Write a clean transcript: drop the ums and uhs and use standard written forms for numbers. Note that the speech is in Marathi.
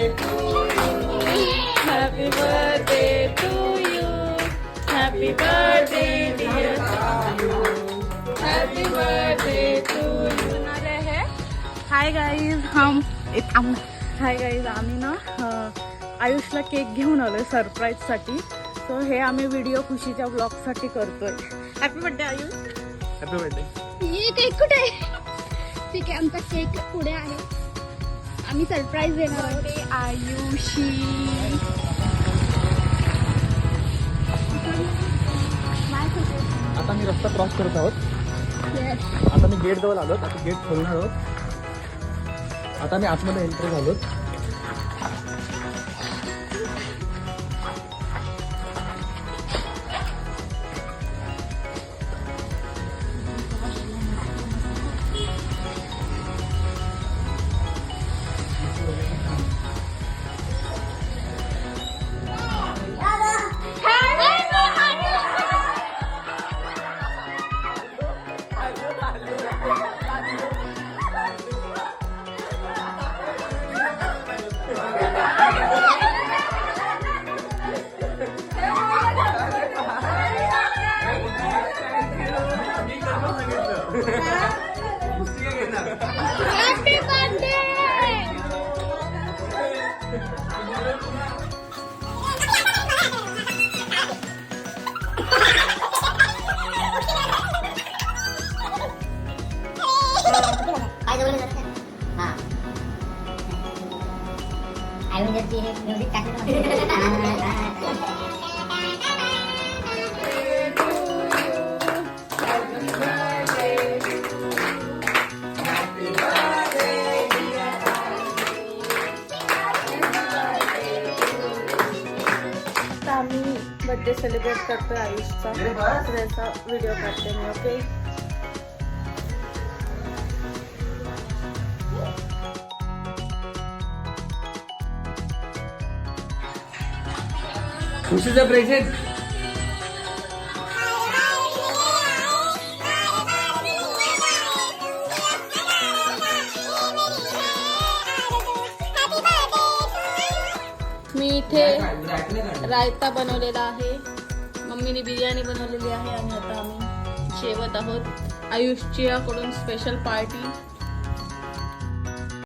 Happy birthday to you. Happy birthday dear Anu. Happy birthday to you. Hi guys hi guys आम्ही ना आयुषला केक घेऊन आलोय सरप्राईज साठी. सो हे आम्ही व्हिडिओ खुशीच्या ब्लॉग साठी करतोय. Happy birthday Ayush. Happy birthday. ये केक कुठे आहे? ठीक आहे, आमचा केक पुढे आहे. आम्ही सरप्राईज देणार आहोत आयुषी. आता मी रस्ता क्रॉस करत आहोत. आता मी गेट जवळ आलो. आता गेट खोलणार आहोत. आता मी आतमध्ये एंट्री झालो. Happy birthday. म्युझिक आम्ही बर्थडे सेलिब्रेट करतोय आयुषचा. त्याचा व्हिडिओ काढते मी. Okay खुशीचा present. मी इथे रायता बनवलेला आहे. मम्मीने बिर्याणी बनवलेली आहे आणि आता आम्ही जेवत आहोत. आयुषची याकडून स्पेशल पार्टी.